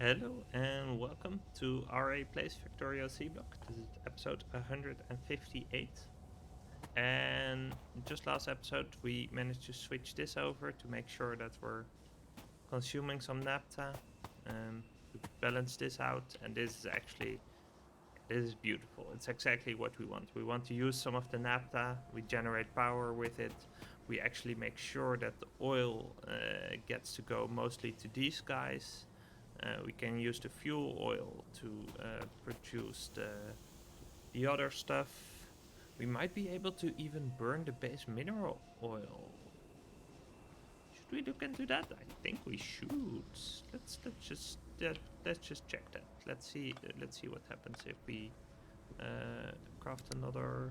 Hello and welcome to Aurei Plays Factorio Seablock. This is episode 158. And just last episode we managed to switch this over to make sure that we're consuming some naphtha to balance this out. And this is beautiful. It's exactly what we want. We want to use some of the naphtha, we generate power with it. We actually make sure that the oil gets to go mostly to these guys. We can use the fuel oil to produce the other stuff. We might be able to even burn the base mineral oil. Should we look into that? I think we should. Let's just check that. Let's see what happens if we craft another.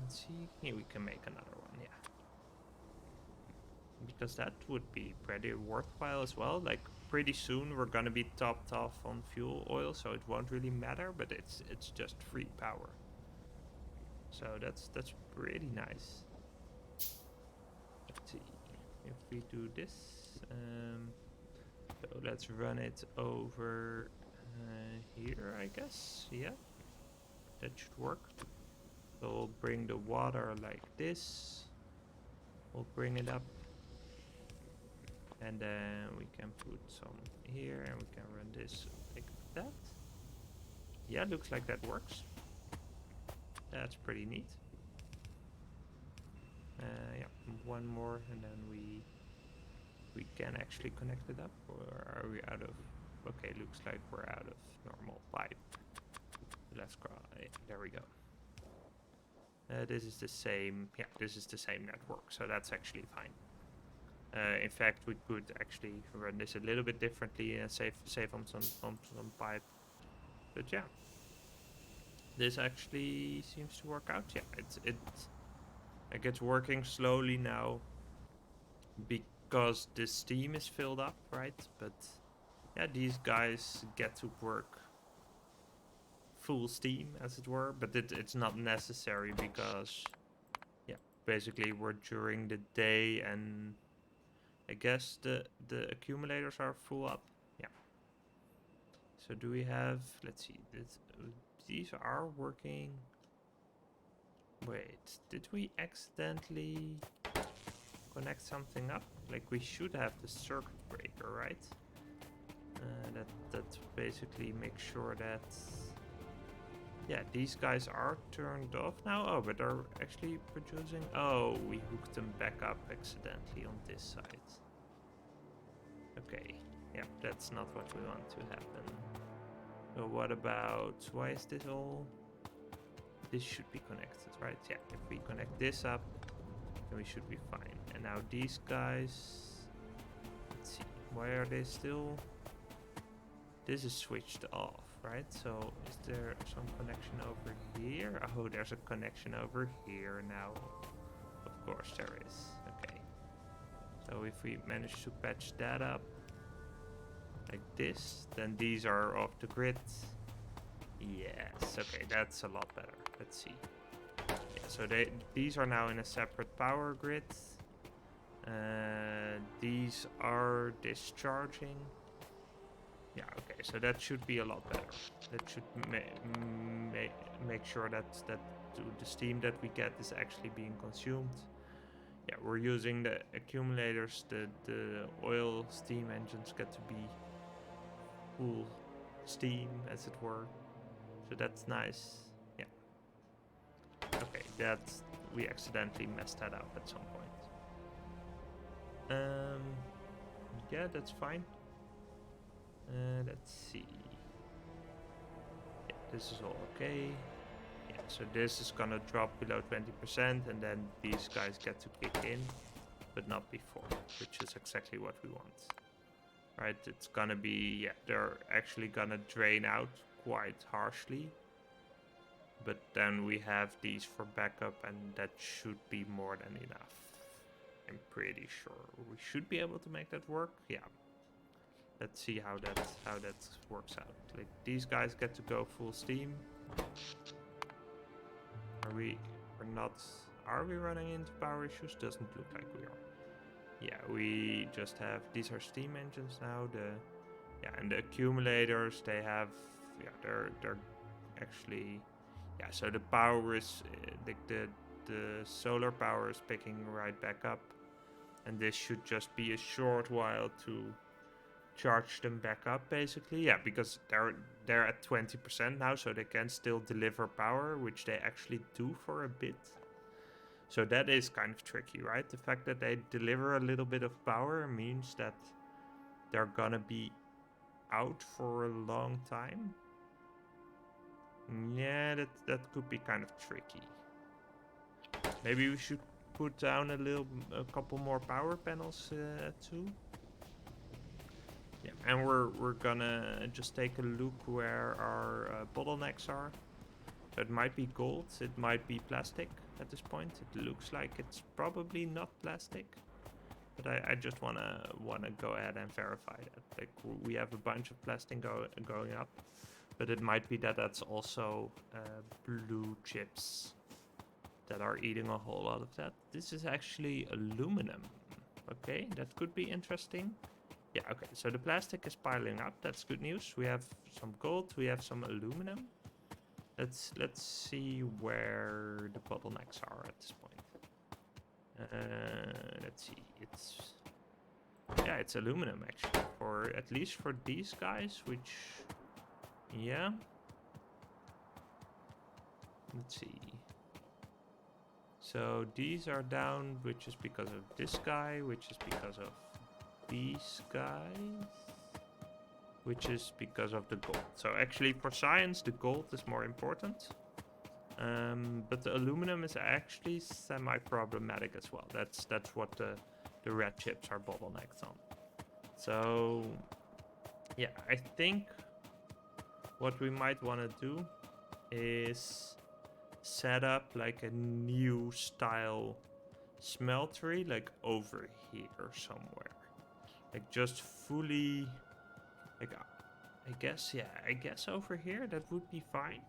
Let's see. Here we can make another one. Yeah. Because that would be pretty worthwhile as well. Like pretty soon we're gonna be topped off on fuel oil, so it won't really matter. But it's just free power, so that's pretty nice. Let's see if we do this. So let's run it over here, I guess. Yeah, that should work. So we'll bring the water like this. We'll bring it up. And then we can put some here and we can run this like that. Yeah, looks like that works. That's pretty neat. Yeah, one more and then we can actually connect it up. Or are we out of... Okay, looks like we're out of normal pipe. Let's try. There we go. This is the same. Yeah, this is the same network, so that's actually fine. In fact, we could actually run this a little bit differently and save on some pipe. But yeah, this actually seems to work out. Yeah, it's working slowly now because the steam is filled up, right? But yeah, these guys get to work full steam, as it were. But it's not necessary because yeah, basically we're during the day and I guess the accumulators are full up. Yeah. So do we have... Let's see. These are working. Wait, did we accidentally connect something up? Like we should have the circuit breaker, right? That basically makes sure that... Yeah, these guys are turned off now. Oh, but they're actually producing... Oh, we hooked them back up accidentally on this side. Okay, yeah, that's not what we want to happen. So what about... Why is this all... This should be connected, right? Yeah, if we connect this up, then we should be fine. And now these guys... Let's see, why are they still... This is switched off, right? So is there some connection over here? Oh, there's a connection over here now. Of course there is. Okay. So if we manage to patch that up like this, then these are off the grid. Yes, okay, that's a lot better. Let's see. Yeah, so these are now in a separate power grid. These are discharging. Yeah, okay, so that should be a lot better. That should make sure that the steam that we get is actually being consumed. Yeah, we're using the accumulators. The oil steam engines get to be full steam, as it were. So that's nice. Yeah. Okay, we accidentally messed that up at some point. Yeah, that's fine. Let's see. Yeah, this is all okay. Yeah, so this is gonna drop below 20% and then these guys get to kick in, but not before, which is exactly what we want. Right, it's gonna be... Yeah, they're actually gonna drain out quite harshly. But then we have these for backup and that should be more than enough. I'm pretty sure we should be able to make that work. Yeah. Let's see how that works out. Like these guys get to go full steam. Are we running into power issues? Doesn't look like we are. yeah, we just have, these are steam engines now. And the accumulators, they have, they're actually, so the power is, the solar power is picking right back up. And this should just be a short while to charge them back up, basically. Yeah, because they're at 20% now, so they can still deliver power, which they actually do for a bit. So that is kind of tricky, right? The fact that they deliver a little bit of power means that they're gonna be out for a long time. Yeah, that could be kind of tricky. Maybe we should put down a couple more power panels too. Yeah, and we're gonna just take a look where our bottlenecks are. So it might be gold, it might be plastic at this point. It looks like it's probably not plastic, but I just wanna go ahead and verify that. Like, we have a bunch of plastic going up, but it might be that that's also blue chips that are eating a whole lot of that. This is actually aluminum. Okay, that could be interesting. Yeah, okay, so the plastic is piling up. That's good news. We have some gold, we have some aluminum. Let's see where the bottlenecks are at this point. Let's see. It's aluminum actually. For at least for these guys, which, yeah. Let's see. So these are down, which is because of this guy, which is because of these guys, which is because of the gold. So actually for science, the gold is more important. But the aluminum is actually semi-problematic as well. That's what the red chips are bottlenecked on. So yeah, I think what we might want to do is set up like a new style smeltery, like over here somewhere. Like just fully, like, I guess over here, that would be fine.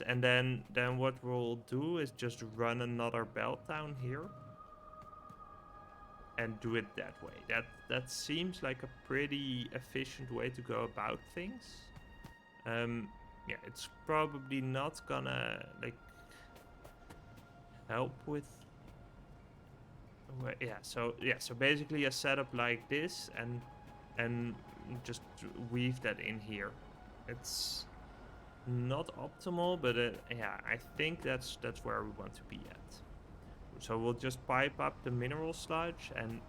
And then what we'll do is just run another belt down here and do it that way. That seems like a pretty efficient way to go about things. Yeah, it's probably not gonna like help with. So basically a setup like this and just weave that in here. It's not optimal, but I think that's where we want to be at. So we'll just pipe up the mineral sludge and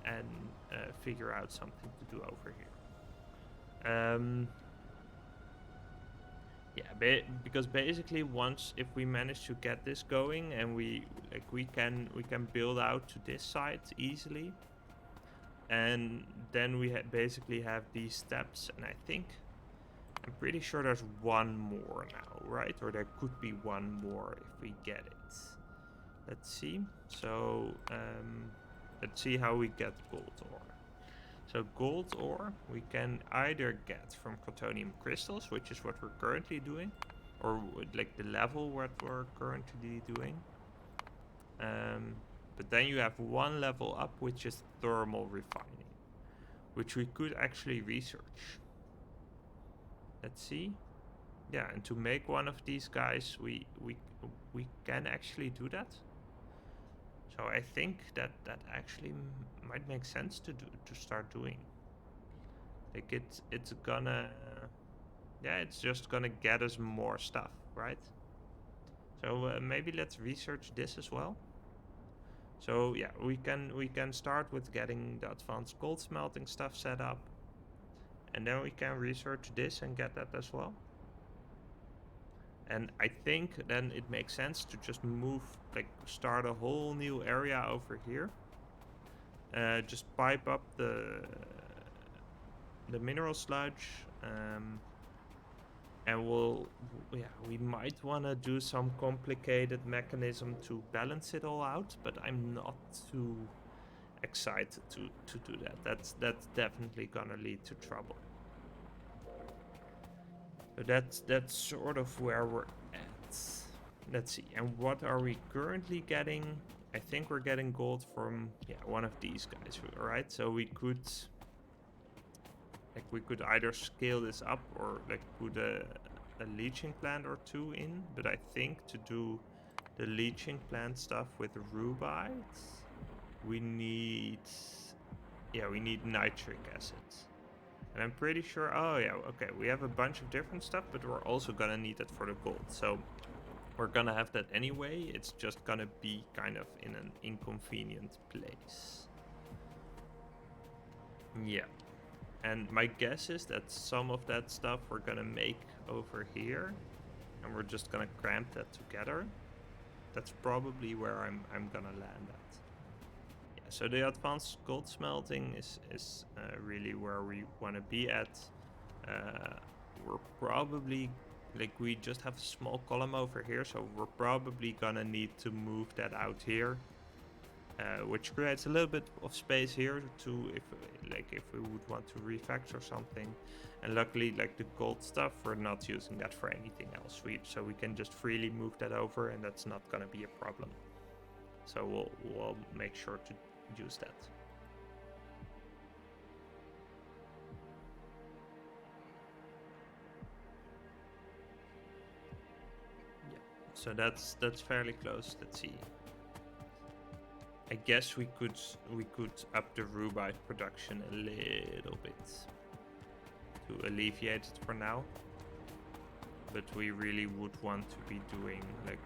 figure out something to do over here. Because basically once, if we manage to get this going and we can build out to this side easily, and then we basically have these steps, and I'm pretty sure there's one more now, right? Or there could be one more if we get it. Let's see. So let's see how we get gold ore. So gold ore we can either get from plutonium crystals, which is what we're currently doing, or like the level what we're currently doing. But then you have one level up, which is thermal refining, which we could actually research. Let's see. Yeah, and to make one of these guys, we can actually do that. So I think that actually might make sense to start doing. Like it's gonna, it's just gonna get us more stuff, right? So maybe let's research this as well. So yeah, we can start with getting the advanced gold smelting stuff set up, and then we can research this and get that as well. And I think then it makes sense to just start a whole new area over here. Just pipe up the mineral sludge, and we might want to do some complicated mechanism to balance it all out, but I'm not too excited to do that. That's definitely gonna lead to trouble. So that's sort of where we're at. Let's see. And what are we currently getting? I think we're getting gold from, yeah, one of these guys, right? So we could either scale this up or like put a leaching plant or two in, but I think to do the leaching plant stuff with rubites, we need nitric acid. And I'm pretty sure, oh yeah, okay, we have a bunch of different stuff, but we're also gonna need it for the gold. So we're gonna have that anyway, it's just gonna be kind of in an inconvenient place. Yeah. And my guess is that some of that stuff we're gonna make over here, and we're just gonna cramp that together. That's probably where I'm gonna land at. Yeah, so the advanced gold smelting is really where we want to be at. We're probably, like, we just have a small column over here, so we're probably gonna need to move that out here. Which creates a little bit of space here to if we would want to refactor something. And luckily, like the gold stuff, we're not using that for anything else. So we can just freely move that over, and that's not gonna be a problem. So we'll make sure to use that. Yeah. So that's fairly close. Let's see. I guess we could up the rubite production a little bit to alleviate it for now, but we really would want to be doing like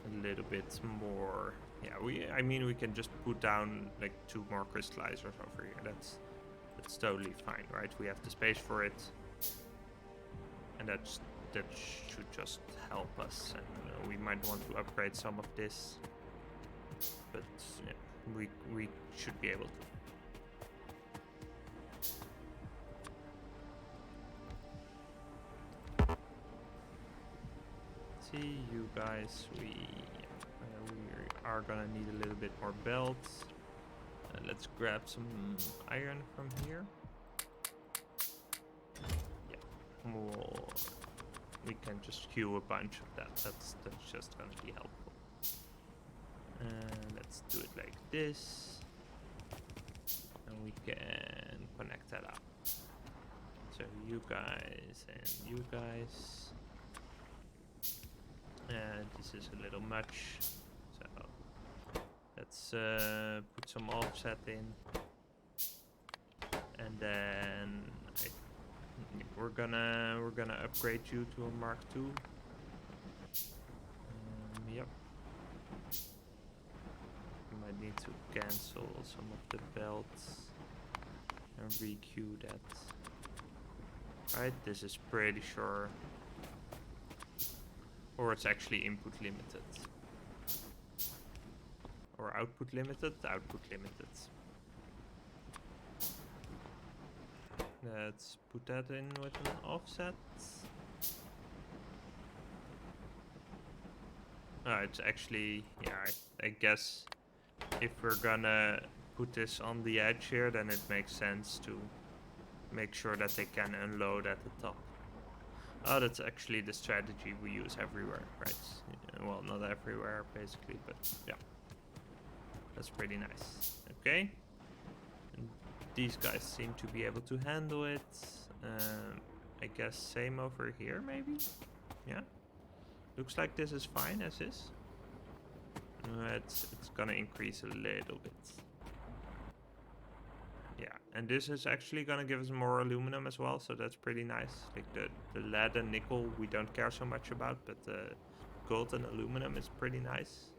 a little bit more. Yeah, I mean we can just put down like 2 more crystallizers over here. That's totally fine, right? We have the space for it, and that should just help us. And we might want to upgrade some of this. But yeah, we should be able to. See you guys. We are gonna need a little bit more belts. Let's grab some iron from here. Yeah, we can just queue a bunch of that. That's just gonna be helpful. Let's do it like this, and we can connect that up. So you guys and you guys, and this is a little much, so let's put some offset in, and then we're gonna upgrade you to a Mark II. Yep. I need to cancel some of the belts and re-queue that. Right, this is pretty sure. Or it's actually input limited. Or output limited? Output limited. Let's put that in with an offset. It's actually, yeah, I guess if we're gonna put this on the edge here, then it makes sense to make sure that they can unload at the top. Oh, that's actually the strategy we use everywhere, right? Well, not everywhere, basically, but yeah. That's pretty nice. Okay. And these guys seem to be able to handle it. I guess same over here, maybe? Yeah. Looks like this is fine as is. It's gonna increase a little bit. Yeah, and this is actually gonna give us more aluminum as well, so that's pretty nice. Like the lead and nickel we don't care so much about, but gold and aluminum is pretty nice.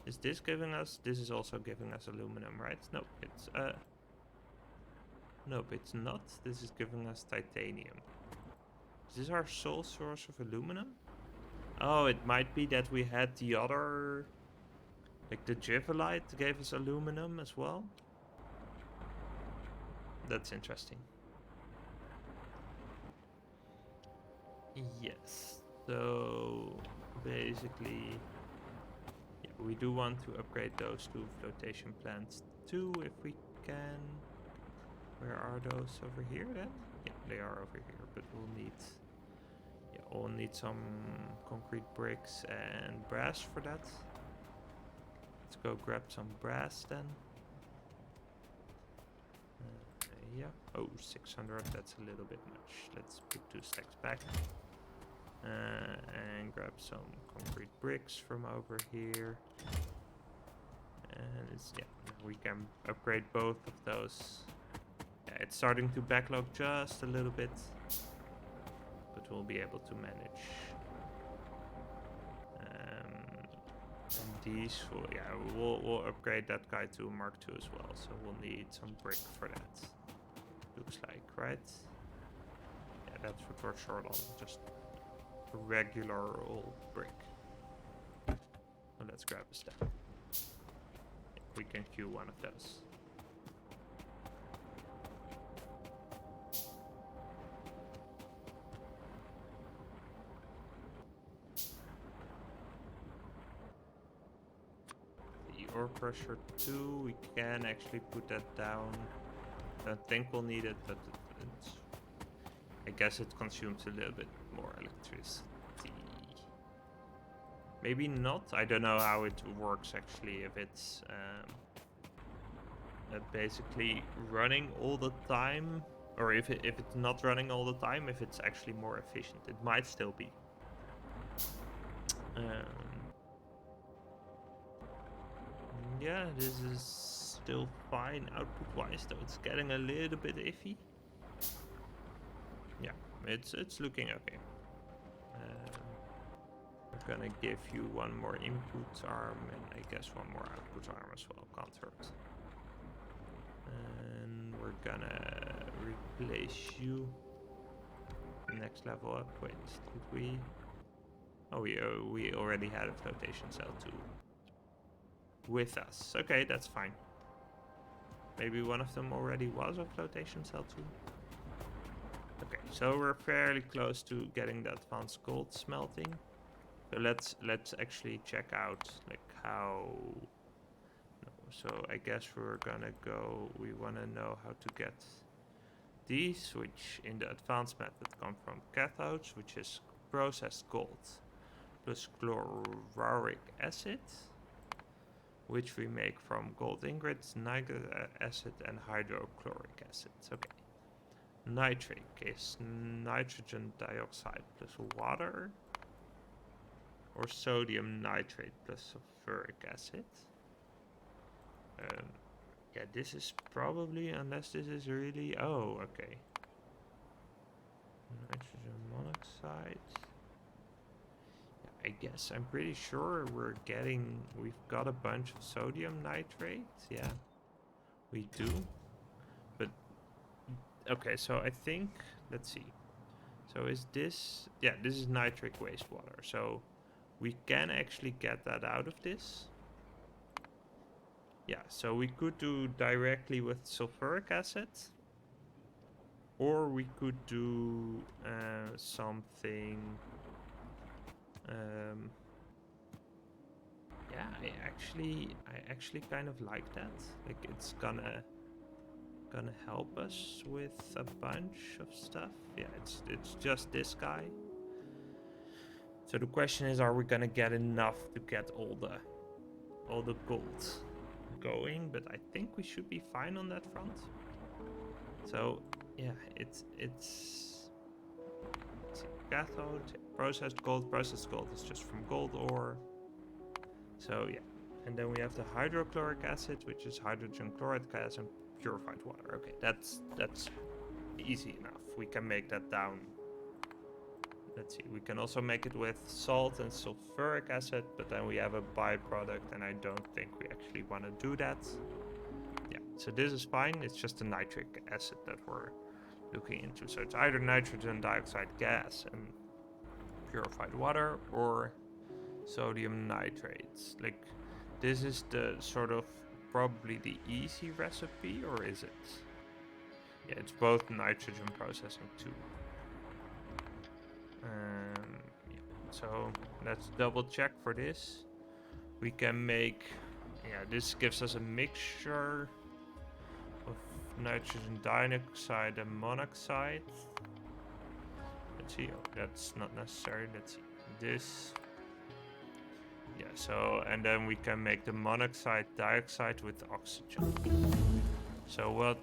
Is this giving us? This is also giving us aluminum, right? Nope, it's not. This is giving us titanium. Is this our sole source of aluminum? Oh, it might be that we had the other, like the Jivalite gave us aluminum as well. That's interesting. Yes, so basically, yeah, we do want to upgrade those 2 flotation plants too, if we can. Where are those? Over here then? Yeah, they are over here, but we'll need some concrete bricks and brass for that. Let's go grab some brass then. Yeah. Oh, 600. That's a little bit much. Let's put 2 stacks back. And grab some concrete bricks from over here. And it's, yeah, we can upgrade both of those. Yeah, it's starting to backlog just a little bit, but we'll be able to manage. And these, we'll upgrade that guy to Mark II as well. So we'll need some brick for that. Looks like, right? Yeah, that's what we're short on. Just a regular old brick. So let's grab a stack. We can queue one of those. The ore pressure 2, we can actually put that down. I don't think we'll need it, but I guess it consumes a little bit more electricity. Maybe not. I don't know how it works actually. If it's basically running all the time, or if it's not running all the time, if it's actually more efficient. It might still be. Yeah, this is still fine output-wise, though it's getting a little bit iffy. Yeah, it's looking okay. We're gonna give you one more input arm and I guess one more output arm as well. Can't hurt. And we're gonna replace you. Next level up. Wait, did we? Oh, we already had a flotation cell too. With us. Okay, that's fine. Maybe one of them already was a flotation cell too. Okay, so we're fairly close to getting the advanced gold smelting. So let's actually check out like how. No, so I guess we're gonna go. We wanna know how to get these, which in the advanced method come from cathodes, which is processed gold plus chloruric acid, which we make from gold ingots, nitric acid, and hydrochloric acid. Okay. Nitric is nitrogen dioxide plus water, or sodium nitrate plus sulfuric acid. Yeah, this is probably, unless this is really, oh, okay. Nitrogen monoxide. I guess I'm pretty sure we've got a bunch of sodium nitrate. Yeah, we do. But, okay, so I think, let's see. So is this, yeah, this is nitric wastewater. So we can actually get that out of this. Yeah, so we could do directly with sulfuric acid. Or we could do something. Yeah, I actually kind of like that. Like it's gonna help us with a bunch of stuff. Yeah, it's just this guy. So the question is, are we gonna get enough to get all the gold going? But I think we should be fine on that front. So yeah, it's cathode, processed gold. Processed gold is just from gold ore. So yeah, and then we have the hydrochloric acid, which is hydrogen chloride gas and purified water. Okay, that's easy enough. We can make that down. Let's see, we can also make it with salt and sulfuric acid, but then we have a byproduct, and I don't think we actually want to do that. Yeah, so this is fine. It's just the nitric acid that we're looking into. So it's either nitrogen dioxide gas and purified water, or sodium nitrates. Like, this is the sort of probably the easy recipe, or is it? Yeah, it's both nitrogen processing too. Yeah. So let's double check for this. We can make, yeah, this gives us a mixture of nitrogen dioxide and monoxide. Let's see, oh, that's not necessary. Let's see, this Yeah, so, and then we can make the monoxide dioxide with oxygen. So what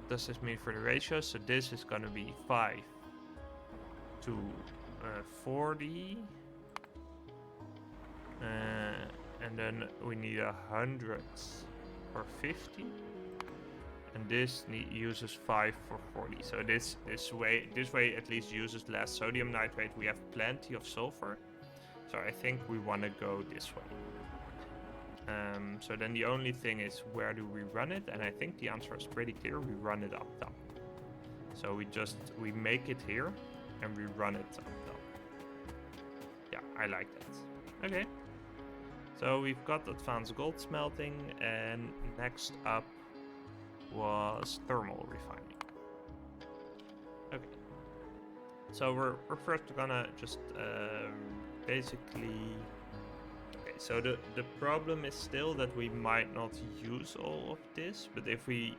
does this mean for the ratio? So this is gonna be 5 to 40. And then we need 100 for 50. And this uses 5 for 40. So this way at least uses less sodium nitrate. We have plenty of sulfur. So I think we want to go this way. So then the only thing is, where do we run it? And I think the answer is pretty clear. We run it up top. So we make it here and we run it up top. Yeah, I like that. Okay. So we've got advanced gold smelting, and next up was thermal refining. Okay. So we're first gonna just basically. Okay. So the problem is still that we might not use all of this, but if we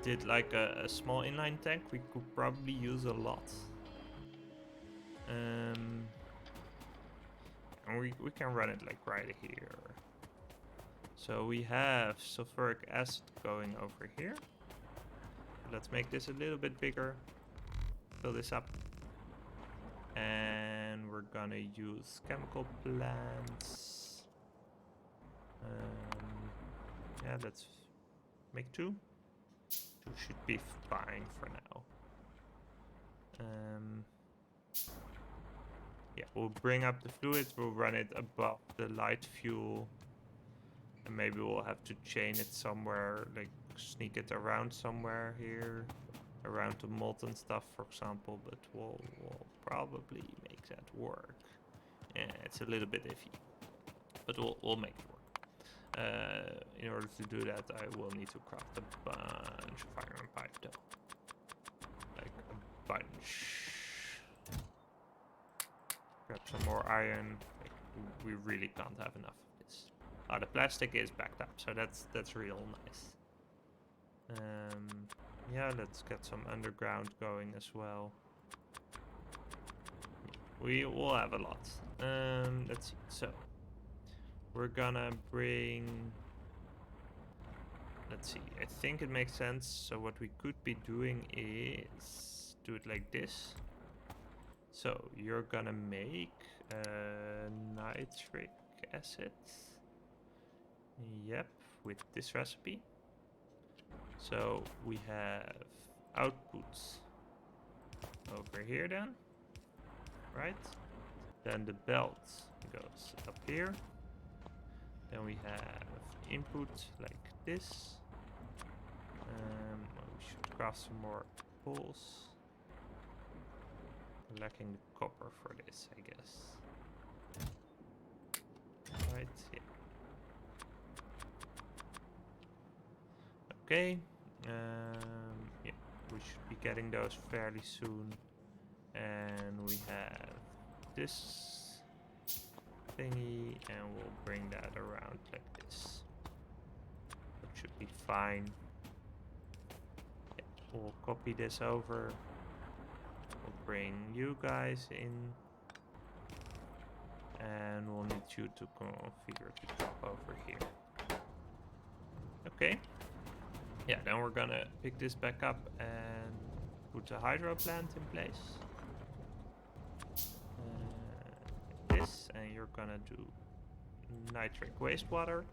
did like a small inline tank, we could probably use a lot. And we can run it like right here. So we have sulfuric acid going over here. Let's make this a little bit bigger. Fill this up. And we're gonna use chemical plants. Yeah, let's make 2. 2 should be fine for now. Yeah, we'll bring up the fluids, we'll run it above the light fuel, and maybe we'll have to chain it somewhere, like sneak it around somewhere here, around the molten stuff, for example, but we'll probably make that work. Yeah, it's a little bit iffy, but we'll make it work. In order to do that, I will need to craft a bunch of iron pipe though. Like a bunch. Grab some more iron. Like, we really can't have enough of this. Oh, the plastic is backed up, so that's real nice. Yeah, let's get some underground going as well. We will have a lot. Let's see. So we're gonna bring. Let's see. I think it makes sense. So what we could be doing is do it like this. So you're gonna make nitric acid. Yep, with this recipe. So we have outputs over here then, right? Then the belt goes up here. Then we have input like this. We should craft some more poles. Lacking the copper for this, I guess. Right, yeah. Okay. Yeah, we should be getting those fairly soon. And we have this thingy, and we'll bring that around like this. That should be fine. Yeah, we'll copy this over. We'll bring you guys in. And we'll need you to configure the top over here. Okay. Yeah, then we're gonna pick this back up and put a hydro plant in place. This, and you're gonna do nitric wastewater.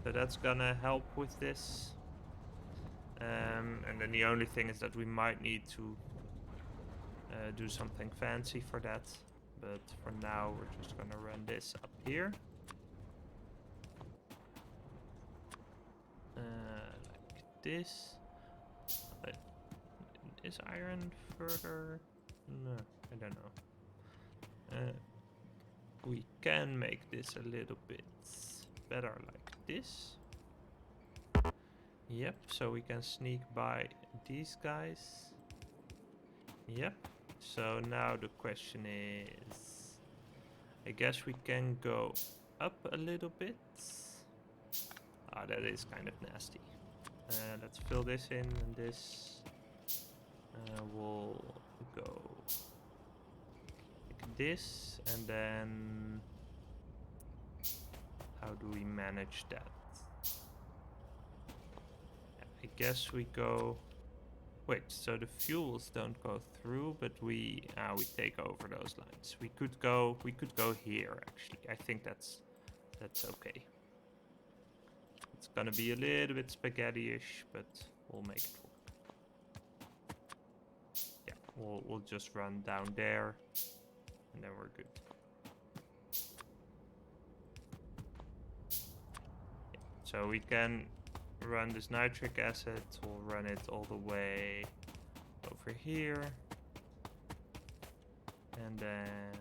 So that's gonna help with this. And then the only thing is that we might need to do something fancy for that. But for now, we're just gonna run this up here. Like this. Is iron further? No, I don't know. We can make this a little bit better like this. Yep, so we can sneak by these guys. Yep. So now the question is, I guess we can go up a little bit. Ah, that is kind of nasty. Let's fill this in, and this we'll go this, and then how do we manage that? I guess we go. Wait, so the fuels don't go through, but we take over those lines. We could go here actually. I think that's okay. It's gonna be a little bit spaghetti-ish, but we'll make it work. Yeah, we'll just run down there, and then we're good. Yeah, so we can run this nitric acid. We'll run it all the way over here, and then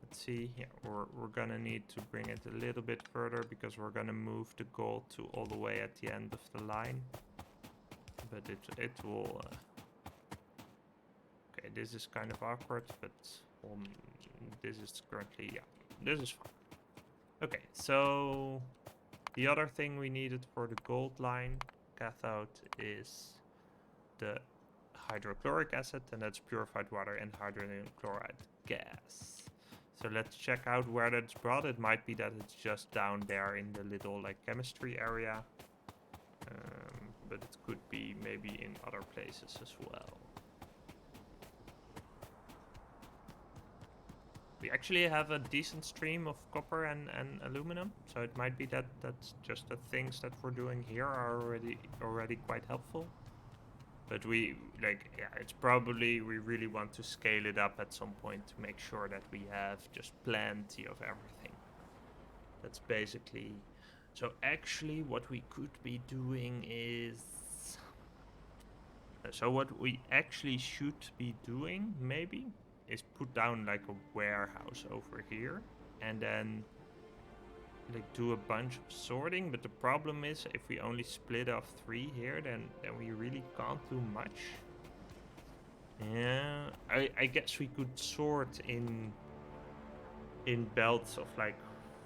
let's see. Yeah, we're gonna need to bring it a little bit further because we're gonna move the gold to all the way at the end of the line. But it will. Okay, this is kind of awkward, but this is currently, yeah, this is fine. Okay, so the other thing we needed for the gold line cathode is the hydrochloric acid, and that's purified water and hydrogen chloride gas. So let's check out where that's brought. It might be that it's just down there in the little like chemistry area, but it could be maybe in other places as well. We actually have a decent stream of copper and aluminum, so it might be that that's just the things that we're doing here are already quite helpful. But it's probably we really want to scale it up at some point to make sure that we have just plenty of everything. That's basically. So actually what we could be doing is. So what we actually should be doing maybe is put down like a warehouse over here and then like do a bunch of sorting, but the problem is if we only split off 3 here, then we really can't do much. Yeah, I guess we could sort in belts of like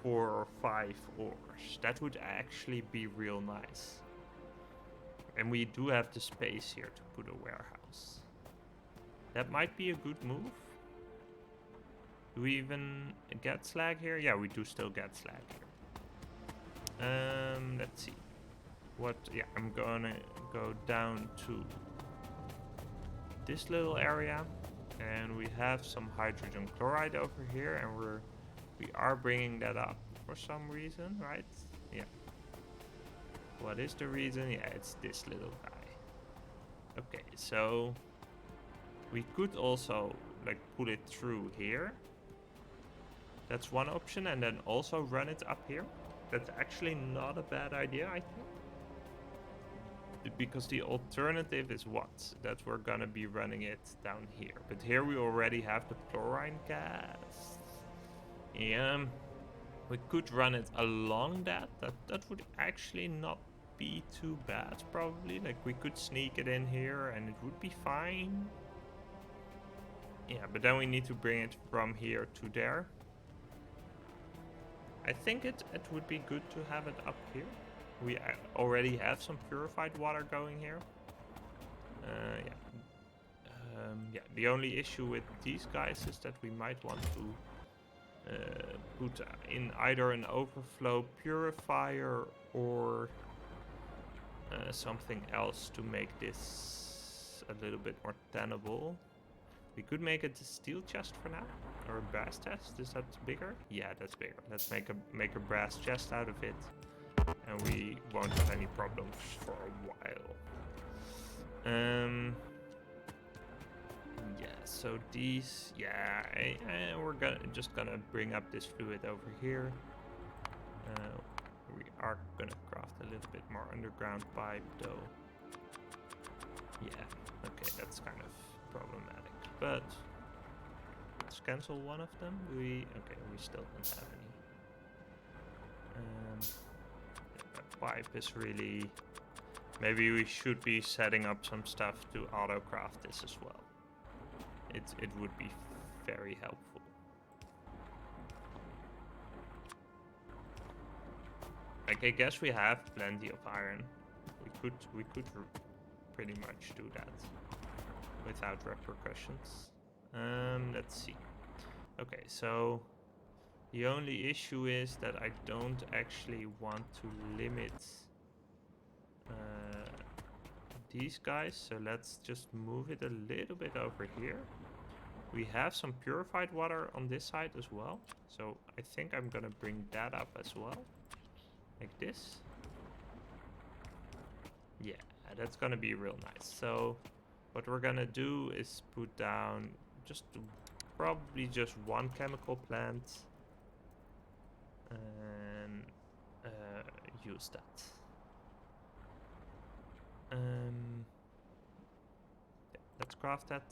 4 or 5 ores. That would actually be real nice. And we do have the space here to put a warehouse. That might be a good move. Do we even get slag here? Yeah, we do still get slag here. Let's see. Yeah, I'm gonna go down to this little area, and we have some hydrogen chloride over here, and we are bringing that up for some reason, right? Yeah. What is the reason? Yeah, it's this little guy. Okay, so we could also like put it through here. That's one option, and then also run it up here. That's actually not a bad idea, I think. Because the alternative is what? That we're gonna be running it down here. But here we already have the chlorine gas. Yeah, we could run it along that. That would actually not be too bad, probably. Like, we could sneak it in here and it would be fine. Yeah, but then we need to bring it from here to there. I think it would be good to have it up here. We already have some purified water going here. Yeah, the only issue with these guys is that we might want to put in either an overflow purifier or something else to make this a little bit more tenable. We could make it a steel chest for now, or a brass chest. Is that bigger? Yeah, that's bigger. Let's make a brass chest out of it, and we won't have any problems for a while. Yeah. So these, yeah, we're just gonna bring up this fluid over here. We are gonna craft a little bit more underground pipe, though. Yeah. Okay, that's kind of problematic. But let's cancel one of them. We still don't have any. That pipe is really. Maybe we should be setting up some stuff to auto craft this as well. It would be very helpful. Like, I guess we have plenty of iron. We could pretty much do that without repercussions. Let's see. Okay, so the only issue is that I don't actually want to limit these guys, so let's just move it a little bit over here. We have some purified water on this side as well, so I think I'm gonna bring that up as well, like this. Yeah, that's gonna be real nice. So what we're gonna do is put down probably just one chemical plant and use that. Yeah, let's craft that.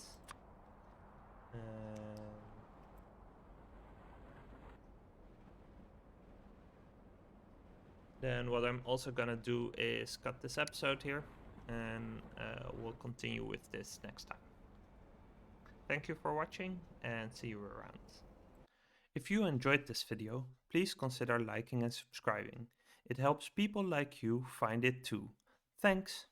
Then what I'm also gonna do is cut this episode here, and we'll continue with this next time. Thank you for watching, and see you around. If you enjoyed this video, please consider liking and subscribing. It helps people like you find it too. Thanks!